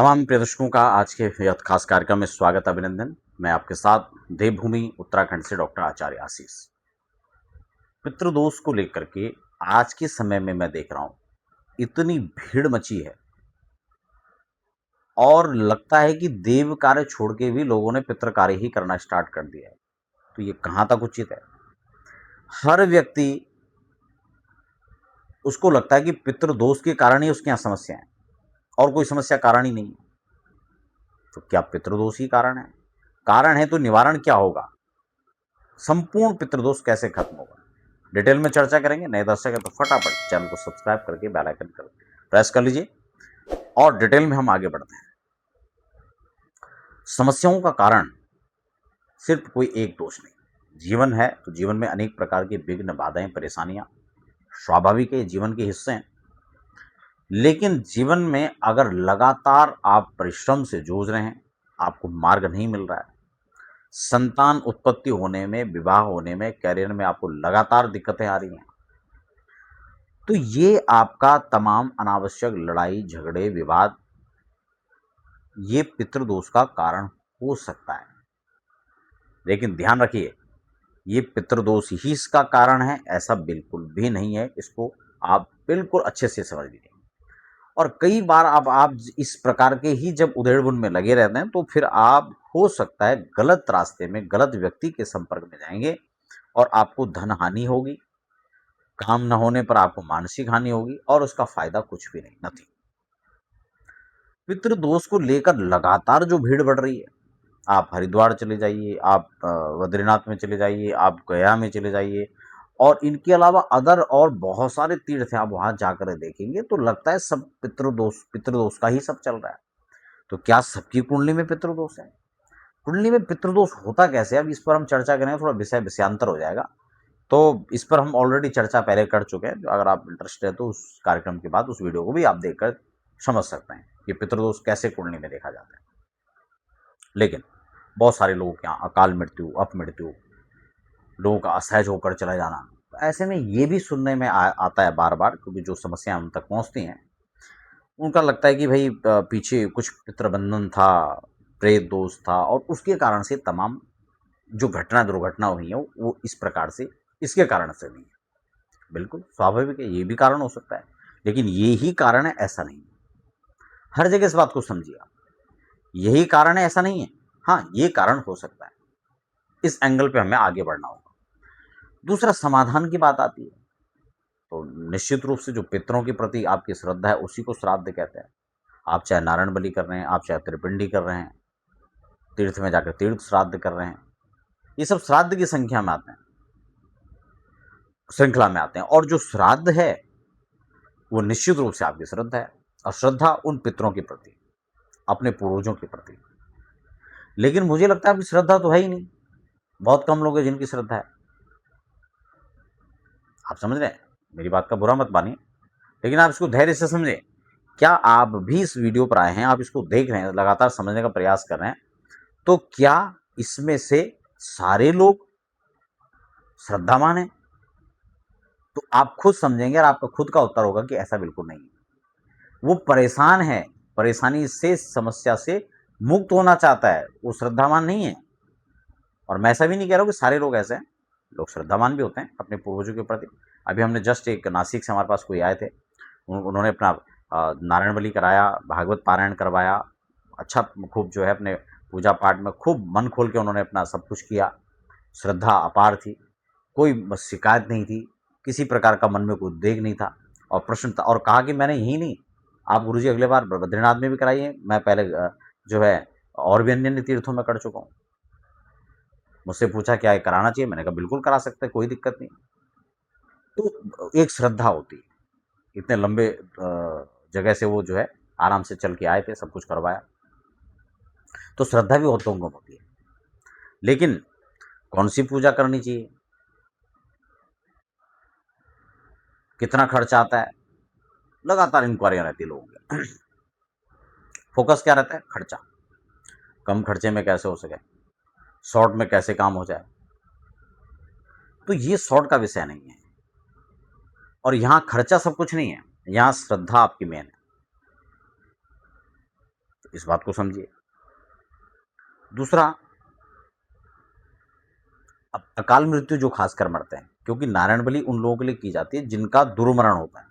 तमाम प्रिय दर्शकों का आज के यह खास कार्यक्रम में स्वागत अभिनंदन। मैं आपके साथ देवभूमि उत्तराखंड से डॉक्टर आचार्य आशीष। पितृदोष को लेकर के आज के समय में मैं देख रहा हूं इतनी भीड़ मची है और लगता है कि देव कार्य छोड़ के भी लोगों ने पितृ कार्य ही करना स्टार्ट कर दिया है। तो ये कहां तक उचित है? हर व्यक्ति उसको लगता है कि पितृदोष के कारण ही उसके यहां समस्या है और कोई समस्या कारण ही नहीं है। तो क्या पितृदोष ही कारण है? कारण है तो निवारण क्या होगा? संपूर्ण पितृदोष कैसे खत्म होगा, डिटेल में चर्चा करेंगे। नए दर्शक है तो फटाफट चैनल को सब्सक्राइब करके बेल आइकन कर प्रेस कर लीजिए और डिटेल में हम आगे बढ़ते हैं। समस्याओं का कारण सिर्फ कोई एक दोष नहीं। जीवन है तो जीवन में अनेक प्रकार के विघ्न, बाधाएं, परेशानियां स्वाभाविक है, जीवन के हिस्से हैं। लेकिन जीवन में अगर लगातार आप परिश्रम से जूझ रहे हैं, आपको मार्ग नहीं मिल रहा है, संतान उत्पत्ति होने में, विवाह होने में, करियर में आपको लगातार दिक्कतें आ रही हैं, तो ये आपका तमाम अनावश्यक लड़ाई, झगड़े, विवाद ये पितृदोष का कारण हो सकता है। लेकिन ध्यान रखिए, ये पितृदोष ही इसका कारण है ऐसा बिल्कुल भी नहीं है। इसको आप बिल्कुल अच्छे से समझ लीजिए। और कई बार अब आप इस प्रकार के ही जब उधेड़बुन में लगे रहते हैं तो फिर आप हो सकता है गलत रास्ते में, गलत व्यक्ति के संपर्क में जाएंगे और आपको धन हानि होगी, काम न होने पर आपको मानसिक हानि होगी और उसका फायदा कुछ भी नहीं, नथिंग। पितृदोष को लेकर लगातार जो भीड़ बढ़ रही है, आप हरिद्वार चले जाइए, आप बद्रीनाथ में चले जाइए, आप गया में चले जाइए और इनके अलावा अदर और बहुत सारे तीर्थ हैं, आप वहां जाकर देखेंगे तो लगता है सब पितृदोष का ही सब चल रहा है। तो क्या सबकी कुंडली में पितृदोष है? कुंडली में पितृदोष होता कैसे? अब इस पर हम चर्चा करें, थोड़ा विषय विषयांतर हो जाएगा। तो इस पर हम ऑलरेडी चर्चा पहले कर चुके हैं। अगर आप इंटरेस्टेड है तो उस कार्यक्रम के बाद उस वीडियो को भी आप देखकर समझ सकते हैं कि पितृदोष कैसे कुंडली में देखा जाता है। लेकिन बहुत सारे लोगों के यहाँ अकाल मृत्यु, अपमृत्यु, लोगों का असहज होकर चला जाना, तो ऐसे में ये भी सुनने में आता है बार बार, क्योंकि जो समस्याएं हम तक पहुंचती हैं उनका लगता है कि भाई पीछे कुछ पितृबंधन था, प्रेत दोष था और उसके कारण से तमाम जो दुर्घटना हुई है वो इस प्रकार से, इसके कारण से नहीं है। बिल्कुल स्वाभाविक है, ये भी कारण हो सकता है, लेकिन ये ही कारण है ऐसा नहीं है। हर जगह इस बात को समझिए आप, यही कारण है ऐसा नहीं है। हाँ, ये कारण हो सकता है। इस एंगल पे हमें आगे बढ़ना होगा। दूसरा, समाधान की बात आती है तो निश्चित रूप से जो पितरों के प्रति आपकी श्रद्धा है उसी को श्राद्ध कहते हैं। आप चाहे नारायण बलि कर रहे हैं, आप चाहे त्रिपिंडी कर रहे हैं, तीर्थ में जाकर तीर्थ श्राद्ध कर रहे हैं, ये सब श्राद्ध की संख्या में आते हैं, श्रृंखला में आते हैं। और जो श्राद्ध है वो निश्चित रूप से आपकी श्रद्धा है, और श्रद्धा उन पितरों के प्रति, अपने पूर्वजों के प्रति। लेकिन मुझे लगता है आपकी श्रद्धा तो है ही नहीं। बहुत कम लोग हैं जिनकी श्रद्धा है। आप समझ रहे हैं, मेरी बात का बुरा मत मानिए, लेकिन आप इसको धैर्य से समझें। क्या आप भी इस वीडियो पर आए हैं, आप इसको देख रहे हैं, लगातार समझने का प्रयास कर रहे हैं, तो क्या इसमें से सारे लोग श्रद्धावान हैं? तो आप खुद समझेंगे और आपका खुद का उत्तर होगा कि ऐसा बिल्कुल नहीं है। वो परेशान है, परेशानी से, समस्या से मुक्त होना चाहता है, वो श्रद्धावान नहीं है। और मैं ऐसा भी नहीं कह रहा हूँ कि सारे लोग ऐसे हैं, लोग श्रद्धावान भी होते हैं अपने पूर्वजों के प्रति। अभी हमने जस्ट एक नासिक से हमारे पास कोई आए थे, उन्होंने अपना नारायण बलि कराया, भागवत पारायण करवाया, अच्छा खूब जो है अपने पूजा पाठ में खूब मन खोल के उन्होंने अपना सब कुछ किया। श्रद्धा अपार थी, कोई शिकायत नहीं थी, किसी प्रकार का मन में कोई उद्वेग नहीं था और प्रश्न था। और कहा कि मैंने यही नहीं, आप गुरुजी अगले बार बद्रीनाथ में भी कराइए, मैं पहले जो है और भी अन्य तीर्थों में कर चुका हूँ। मुझसे पूछा क्या ये कराना चाहिए, मैंने कहा बिल्कुल करा सकते हैं, कोई दिक्कत नहीं। तो एक श्रद्धा होती है। इतने लंबे जगह से वो जो है आराम से चल के आए थे, सब कुछ करवाया। तो श्रद्धा भी होतों को होती है। लेकिन कौन सी पूजा करनी चाहिए, कितना खर्चा आता है, लगातार इंक्वायरियां रहती है लोगों के। फोकस क्या रहता है? खर्चा। कम खर्चे में कैसे हो सके, शॉर्ट में कैसे काम हो जाए। तो ये शॉर्ट का विषय नहीं है, और यहां खर्चा सब कुछ नहीं है, यहां श्रद्धा आपकी मेन है। तो इस बात को समझिए। दूसरा, अब अकाल मृत्यु जो खासकर मरते हैं, क्योंकि नारायण बलि उन लोगों के लिए की जाती है जिनका दुर्मरण होता है।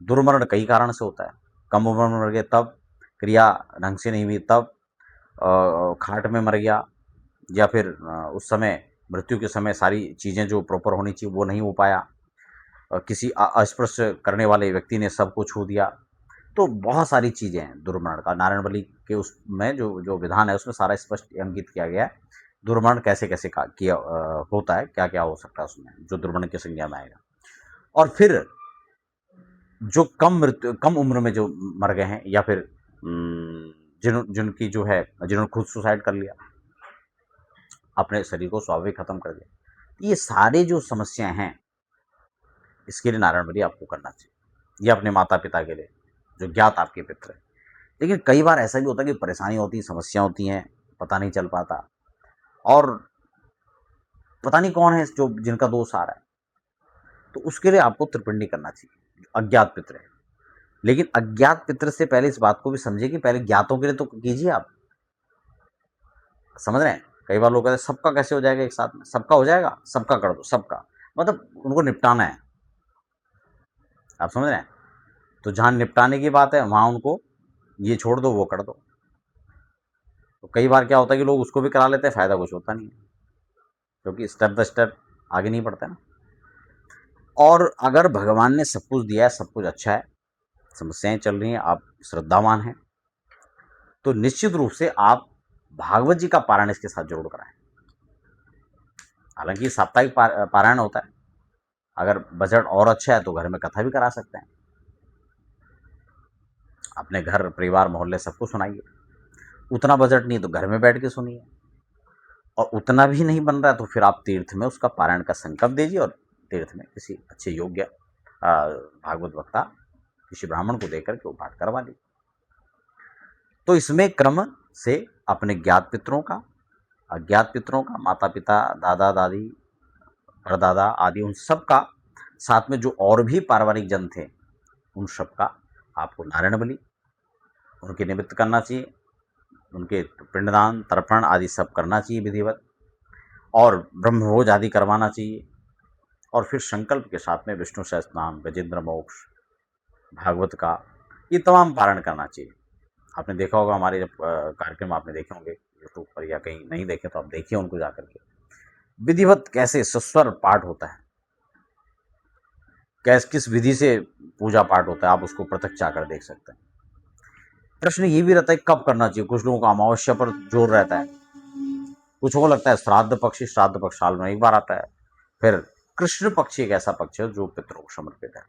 दुर्मरण कई कारण से होता है। कम उम्र में मर गए तब, क्रिया ढंग से नहीं हुई तब, खाट में मर गया, या फिर उस समय मृत्यु के समय सारी चीज़ें जो प्रॉपर होनी चाहिए वो नहीं हो पाया, किसी अस्पृश्य करने वाले व्यक्ति ने सबको छू दिया। तो बहुत सारी चीज़ें हैं दुर्मरण का। नारायण बलि के उसमें जो जो विधान है उसमें सारा स्पष्ट अंकित किया गया है, दुर्मरण कैसे कैसे किया होता है, क्या क्या हो सकता है उसमें जो दुर्मरण की संज्ञा में आएगा। और फिर जो कम उम्र में जो मर गए हैं, या फिर जिनकी जो है जिन्होंने खुद सुसाइड कर लिया, अपने शरीर को स्वाभाविक खत्म कर दिया, ये सारे जो समस्याएं हैं इसके लिए नारायण बलि आपको करना चाहिए, या अपने माता पिता के लिए जो ज्ञात आपके पितर हैं। लेकिन कई बार ऐसा भी होता है कि परेशानी होती है, समस्या होती हैं, पता नहीं चल पाता, और पता नहीं कौन है जो जिनका दोष आ रहा है, तो उसके लिए आपको त्रिपिंडी करना चाहिए, अज्ञात पितर है। लेकिन अज्ञात पितर से पहले इस बात को भी समझिए कि पहले ज्ञातों के लिए तो कीजिए आप। समझ रहे हैं? कई बार लोग कहते हैं सबका कैसे हो जाएगा एक साथ में, सबका हो जाएगा, सबका कर दो, सबका मतलब उनको निपटाना है। आप समझ रहे हैं? तो जहां निपटाने की बात है वहां उनको ये छोड़ दो वो कर दो। तो कई बार क्या होता है कि लोग उसको भी करा लेते हैं, फायदा कुछ होता नहीं है, क्योंकि स्टेप बाय स्टेप आगे नहीं बढ़ता है ना। और अगर भगवान ने सब कुछ दिया है, सब कुछ अच्छा है, समस्याएं चल रही हैं, आप श्रद्धावान हैं, तो निश्चित रूप से आप भागवत जी का पारायण इसके साथ जरूर कराएं। हालांकि साप्ताहिक पारायण होता है, अगर बजट और अच्छा है तो घर में कथा भी करा सकते हैं। अपने घर परिवार मोहल्ले सबको सुनाइए। उतना बजट नहीं तो घर में बैठ के सुनिए, और उतना भी नहीं बन रहा है तो फिर आप तीर्थ में उसका पारायण का संकल्प दीजिए, और तीर्थ में किसी अच्छे योग्य भागवत वक्ता किसी ब्राह्मण को देकर के वो पाठ करवा लीजिए। तो इसमें क्रम से अपने ज्ञात पितरों का, अज्ञात पितरों का, माता पिता, दादा दादी, परदादा आदि, उन सब का, साथ में जो और भी पारिवारिक जन थे उन सब का आपको नारायण बलि उनके निमित्त करना चाहिए, उनके पिंडदान तर्पण आदि सब करना चाहिए विधिवत, और ब्रह्मभोज आदि करवाना चाहिए। और फिर संकल्प के साथ में विष्णु सहस्त्रनाम, गजेंद्र मोक्ष, भागवत का ये तमाम पारण करना चाहिए। आपने देखा होगा हमारे जब कार्यक्रम आपने देखे होंगे यूट्यूब पर, या कहीं नहीं देखे तो आप देखिए उनको जाकर के, विधिवत कैसे सस्वर पाठ होता है, कैस किस विधि से पूजा पाठ होता है, आप उसको प्रत्यक्ष आकर देख सकते हैं। प्रश्न ये भी रहता है कब करना चाहिए। कुछ लोगों को अमावस्या पर जोर रहता है, कुछ को लगता है श्राद्ध पक्ष साल में एक बार आता है। फिर कृष्ण पक्ष एक ऐसा पक्ष है जो पितरों को समर्पित है,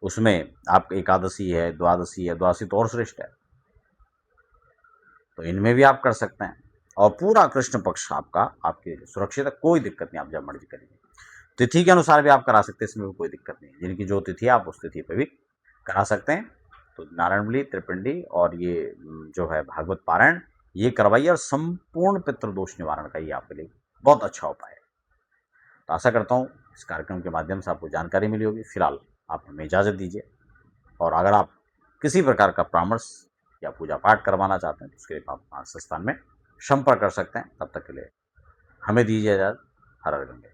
उसमें आप एकादशी है, द्वादशी है, द्वादशी तो और श्रेष्ठ है, तो इनमें भी आप कर सकते हैं। और पूरा कृष्ण पक्ष आपका आपके सुरक्षित है, कोई दिक्कत नहीं, आप जब मर्जी करेंगे। तिथि के अनुसार भी आप करा सकते हैं, इसमें भी कोई दिक्कत नहीं, जिनकी जो तिथि है आप उस तिथि पर भी करा सकते हैं। तो नारायण बलि, त्रिपिंडी और ये जो है भागवत पारायण ये करवाइए, और संपूर्ण पितृदोष निवारण का ये आपके लिए बहुत अच्छा उपाय है। तो आशा करता हूँ इस कार्यक्रम के माध्यम से आपको जानकारी मिली होगी। फिलहाल आप हमें इजाज़त दीजिए, और अगर आप किसी प्रकार का परामर्श या पूजा पाठ करवाना चाहते हैं तो उसके लिए आप हमारे संस्थान में संपर्क कर सकते हैं। तब तक के लिए हमें दीजिए इजाज़त। हर हर गंगे।